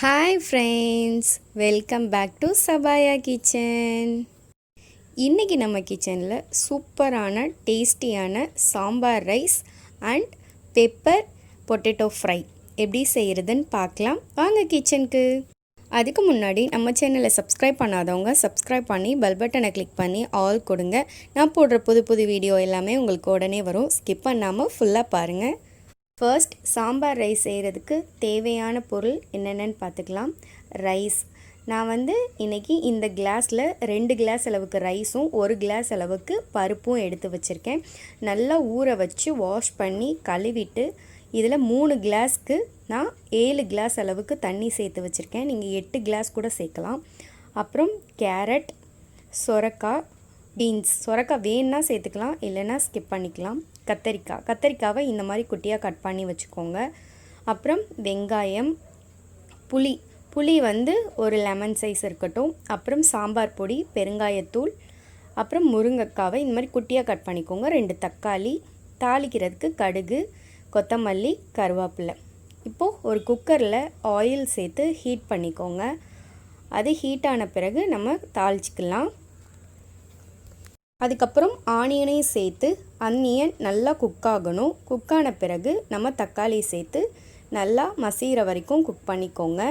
Hi friends, welcome back to Sabaya kitchen. இன்னைக்கு நம்ம கிச்சனில் சூப்பரான டேஸ்டியான sambar rice and pepper potato fry எப்படி செய்கிறதுன்னு பார்க்கலாம் வாங்க கிச்சனுக்கு. அதுக்கு முன்னாடி நம்ம சேனலை சப்ஸ்கிரைப் பண்ணாதவங்க சப்ஸ்கிரைப் பண்ணி பெல் பட்டனை கிளிக் பண்ணி ஆல் கொடுங்க. நான் போடுற புது வீடியோ எல்லாமே உங்களுக்கு உடனே வரும். ஸ்கிப் பண்ணாமல் ஃபுல்லாக பாருங்கள். ஃபர்ஸ்ட் சாம்பார் ரைஸ் செய்கிறதுக்கு தேவையான பொருள் என்னென்னு பார்த்துக்கலாம். ரைஸ் நான் இன்றைக்கி இந்த கிளாஸில் 2 கிளாஸ் அளவுக்கு ரைஸும் 1 கிளாஸ் அளவுக்கு பருப்பும் எடுத்து வச்சுருக்கேன். நல்லா ஊற வச்சு வாஷ் பண்ணி கழுவிட்டு இதில் 3 கிளாஸ்க்கு நான் 7 கிளாஸ் அளவுக்கு தண்ணி சேர்த்து வச்சுருக்கேன். நீங்கள் 8 கிளாஸ் கூட சேர்க்கலாம். அப்புறம் கேரட், சொரக்காய், பீன்ஸ், சொரக்காய் வேணுன்னா சேர்த்துக்கலாம், இல்லைன்னா ஸ்கிப் பண்ணிக்கலாம். கத்தரிக்காவை இந்த மாதிரி குட்டியாக கட் பண்ணி வச்சுக்கோங்க. அப்புறம் வெங்காயம், புளி ஒரு லெமன் சைஸ் இருக்கட்டும். அப்புறம் சாம்பார் பொடி, பெருங்காயத்தூள், அப்புறம் முருங்கைக்காவை இந்த மாதிரி குட்டியாக கட் பண்ணிக்கோங்க. 2 தக்காளி, தாளிக்கிறதுக்கு கடுகு, கொத்தமல்லி, கருவேப்பிலை. இப்போது ஒரு குக்கரில் ஆயில் சேர்த்து ஹீட் பண்ணிக்கோங்க. அது ஹீட் ஆன பிறகு நம்ம தாளிச்சிக்கலாம். அதுக்கப்புறம் ஆனியனையும் சேர்த்து ஆனியன் நல்லா குக்காகணும். குக்கான பிறகு நம்ம தக்காளி சேர்த்து நல்லா மசிகிற வரைக்கும் குக் பண்ணிக்கோங்க.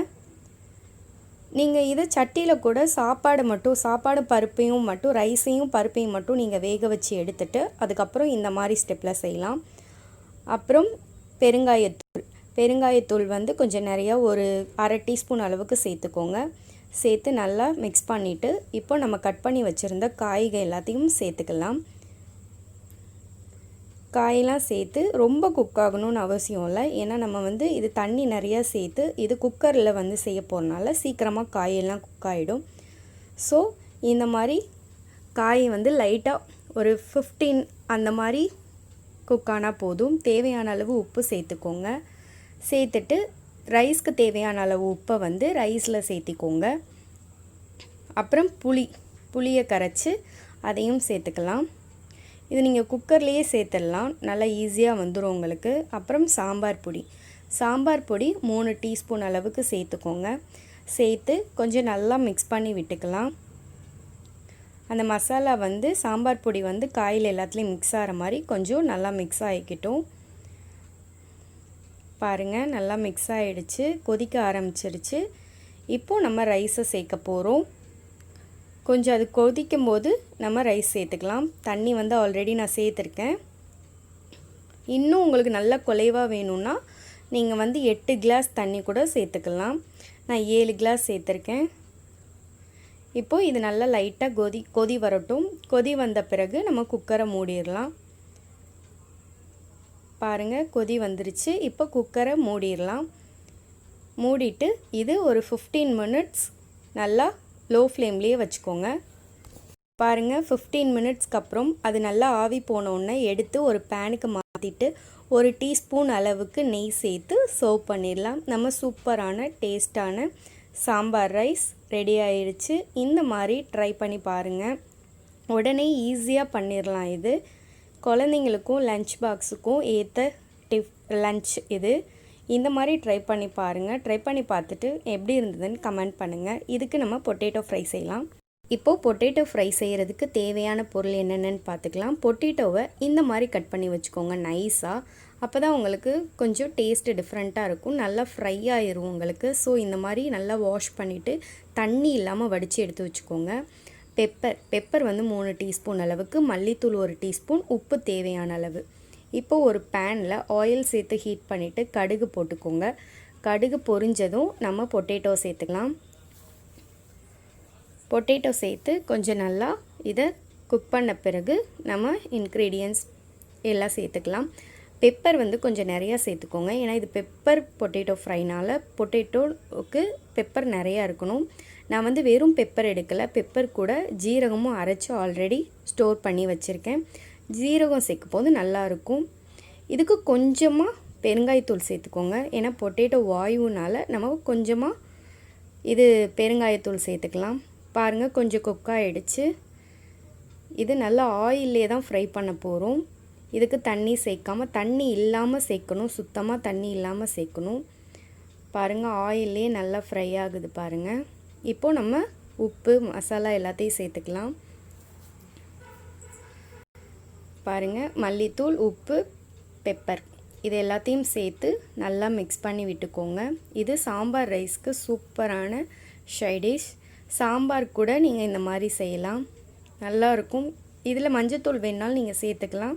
நீங்கள் இதை சட்டியில் கூட சாப்பாடு பருப்பையும் மட்டும் ரைஸையும் பருப்பையும் மட்டும் நீங்கள் வேக வச்சு எடுத்துட்டு அதுக்கப்புறம் இந்த மாதிரி ஸ்டெப்பில் செய்யலாம். அப்புறம் பெருங்காயத்தூள் கொஞ்சம் நிறையா ஒரு 1/2 டீஸ்பூன் அளவுக்கு சேர்த்துக்கோங்க. சேர்த்து நல்லா மிக்ஸ் பண்ணிவிட்டு இப்போ நம்ம கட் பண்ணி வச்சுருந்த காய்கள் எல்லாத்தையும் சேர்த்துக்கலாம். காயெல்லாம் சேர்த்து ரொம்ப குக் ஆகணும்னு அவசியம் இல்லை. ஏன்னா நம்ம இது தண்ணி நிறையா சேர்த்து இது குக்கரில் செய்ய போகிறனால சீக்கிரமாக காயெல்லாம் குக் ஆகிடும். ஸோ இந்த மாதிரி காய் லைட்டாக ஒரு 15 அந்த மாதிரி குக் ஆனால் போதும். தேவையான அளவு உப்பு சேர்த்துக்கோங்க. சேர்த்துட்டு ரைஸ்க்கு தேவையான அளவு உப்பை ரைஸில் சேர்த்திக்கோங்க. அப்புறம் புளியை கரைச்சி அதையும் சேர்த்துக்கலாம். இது நீங்கள் குக்கர்லேயே சேர்த்துடலாம், நல்லா ஈஸியாக வந்துடும் உங்களுக்கு. அப்புறம் சாம்பார் பொடி 3 டீஸ்பூன் அளவுக்கு சேர்த்துக்கோங்க. சேர்த்து கொஞ்சம் நல்லா மிக்ஸ் பண்ணி விட்டுக்கலாம். அந்த மசாலா சாம்பார் பொடி காயில் எல்லாத்துலேயும் மிக்ஸ் ஆகிற மாதிரி கொஞ்சம் நல்லா மிக்ஸ் ஆகிக்கிட்டும். பாருங்கள், நல்லா மிக்ஸ் ஆகிடுச்சு, கொதிக்க ஆரம்பிச்சிருச்சு. இப்போது நம்ம ரைஸை சேர்க்க போகிறோம். கொஞ்சம் அது கொதிக்கும் போது நம்ம ரைஸ் சேர்த்துக்கலாம். தண்ணி ஆல்ரெடி நான் சேர்த்துருக்கேன். இன்னும் உங்களுக்கு நல்லா குலைவாக வேணும்னா நீங்கள் 8 கிளாஸ் தண்ணி கூட சேர்த்துக்கலாம். நான் 7 கிளாஸ் சேர்த்துருக்கேன். இப்போது இது நல்லா லைட்டாக கொதி வரட்டும். கொதி வந்த பிறகு நம்ம குக்கரை மூடிடலாம். பாருங்கள், கொதி வந்துருச்சு. இப்போ குக்கரை மூடிடலாம். மூடிட்டு இது ஒரு 15 மினிட்ஸ் நல்லா லோ ஃப்ளேம்லேயே வச்சுக்கோங்க. பாருங்கள், 15 மினிட்ஸ்க்கு அப்புறம் அது நல்லா ஆவி போனோடனே எடுத்து ஒரு பேனுக்கு மாற்றிட்டு 1 டீஸ்பூன் அளவுக்கு நெய் சேர்த்து சர்வ் பண்ணிடலாம். நம்ம சூப்பரான டேஸ்டான சாம்பார் ரைஸ் ரெடி ஆயிடுச்சு. இந்த மாதிரி ட்ரை பண்ணி பாருங்கள். உடனே ஈஸியாக பண்ணிடலாம். இது குழந்தைங்களுக்கும் லஞ்ச் பாக்ஸுக்கும் ஏற்ற லஞ்ச் இது. இந்த மாதிரி ட்ரை பண்ணி பாருங்கள். ட்ரை பண்ணி பார்த்துட்டு எப்படி இருந்ததுன்னு கமெண்ட் பண்ணுங்கள். இதுக்கு நம்ம பொட்டேட்டோ ஃப்ரை செய்யலாம். இப்போது பொட்டேட்டோ ஃப்ரை செய்கிறதுக்கு தேவையான பொருள் என்னென்னு பார்த்துக்கலாம். பொட்டேட்டோவை இந்த மாதிரி கட் பண்ணி வச்சுக்கோங்க நைஸாக. அப்போ தான் உங்களுக்கு கொஞ்சம் டேஸ்ட்டு டிஃப்ரெண்ட்டாக இருக்கும், நல்லா ஃப்ரை ஆயிரும் உங்களுக்கு. ஸோ இந்த மாதிரி நல்லா வாஷ் பண்ணிவிட்டு தண்ணி இல்லாமல் வடித்து எடுத்து வச்சுக்கோங்க. பெப்பர் 3 டீஸ்பூன் அளவுக்கு, மல்லித்தூள் 1 டீஸ்பூன், உப்பு தேவையான அளவு. இப்போது ஒரு பேனில் ஆயில் சேர்த்து ஹீட் பண்ணிவிட்டு கடுகு போட்டுக்கோங்க. கடுகு பொரிஞ்சதும் நம்ம பொட்டேட்டோ சேர்த்துக்கலாம். பொட்டேட்டோ சேர்த்து கொஞ்சம் நல்லா இதை குக் பண்ண பிறகு நம்ம இன்க்ரீடியன்ட்ஸ் எல்லாம் சேர்த்துக்கலாம். பெப்பர் கொஞ்சம் நிறையா சேர்த்துக்கோங்க. ஏன்னா இது பெப்பர் பொட்டேட்டோ ஃப்ரைனால் பொட்டேட்டோவுக்கு பெப்பர் நிறையா இருக்கணும். நான் வெறும் பெப்பர் எடுக்கலை, பெப்பர் கூட ஜீரகமும் அரைச்சி ஆல்ரெடி ஸ்டோர் பண்ணி வச்சுருக்கேன். ஜீரகம் சேர்க்கும் போது நல்லாயிருக்கும். இதுக்கு கொஞ்சமாக பெருங்காயத்தூள் சேர்த்துக்கோங்க. ஏன்னா பொட்டேட்டோ வாயுனால் நம்ம கொஞ்சமாக இது பெருங்காயத்தூள் சேர்த்துக்கலாம். பாருங்கள், கொஞ்சம் குக் ஆகிடுச்சு. இது நல்லா ஆயிலே தான் ஃப்ரை பண்ண போகிறோம். இதுக்கு தண்ணி சேர்க்காமல், தண்ணி இல்லாமல் சேர்க்கணும், சுத்தமாக தண்ணி இல்லாமல் சேர்க்கணும். பாருங்கள் ஆயிலே நல்லா ஃப்ரை ஆகுது பாருங்கள். இப்போது நம்ம உப்பு மசாலா எல்லாத்தையும் சேர்த்துக்கலாம். பாருங்கள் மல்லித்தூள், உப்பு, பெப்பர் இது எல்லாத்தையும் சேர்த்து நல்லா மிக்ஸ் பண்ணி விட்டுக்கோங்க. இது சாம்பார் ரைஸ்க்கு சூப்பரான சைடிஷ். சாம்பார் கூட நீங்கள் இந்த மாதிரி செய்யலாம், நல்லாயிருக்கும். இதில் மஞ்சத்தூள் வேணாலும் நீங்கள் சேர்த்துக்கலாம்,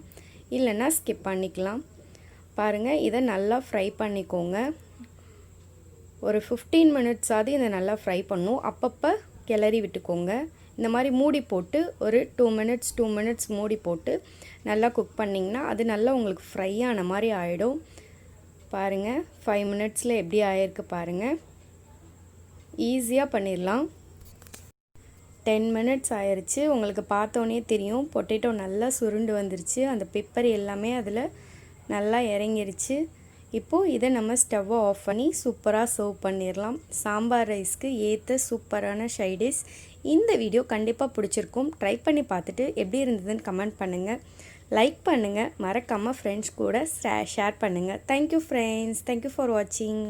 இல்லைன்னா ஸ்கிப் பண்ணிக்கலாம். பாருங்கள் இதை நல்லா ஃப்ரை பண்ணிக்கோங்க. ஒரு 15 மினிட்ஸாவது இதை நல்லா ஃப்ரை பண்ணும். அப்பப்போ கிளறி விட்டுக்கோங்க. இந்த மாதிரி மூடி போட்டு ஒரு 2 மினிட்ஸ் மூடி போட்டு நல்லா குக் பண்ணிங்கன்னா அது நல்லா உங்களுக்கு ஃப்ரை ஆன மாதிரி ஆகிடும். பாருங்கள் 5 மினிட்ஸில் எப்படி ஆகிருக்கு பாருங்கள். ஈஸியாக பண்ணிடலாம். 10 மினிட்ஸ் ஆயிடுச்சு. உங்களுக்கு பார்த்தோன்னே தெரியும் பொட்டேட்டோ நல்லா சுருண்டு வந்துருச்சு. அந்த பெப்பர் எல்லாமே அதில் நல்லா இறங்கிருச்சு. இப்போது இதை நம்ம ஸ்டவ்வை ஆஃப் பண்ணி சூப்பராக சர்வ் பண்ணிடலாம். சாம்பார் ரைஸ்க்கு ஏற்ற சூப்பரான சைடிஷ். இந்த வீடியோ கண்டிப்பாக பிடிச்சிருக்கும். ட்ரை பண்ணி பார்த்துட்டு எப்படி இருந்ததுன்னு கமெண்ட் பண்ணுங்கள், லைக் பண்ணுங்கள், மறக்காமல் ஃப்ரெண்ட்ஸ் கூட ஷேர் பண்ணுங்கள். தேங்க்யூ ஃப்ரெண்ட்ஸ், தேங்க்யூ ஃபார் வாட்சிங்.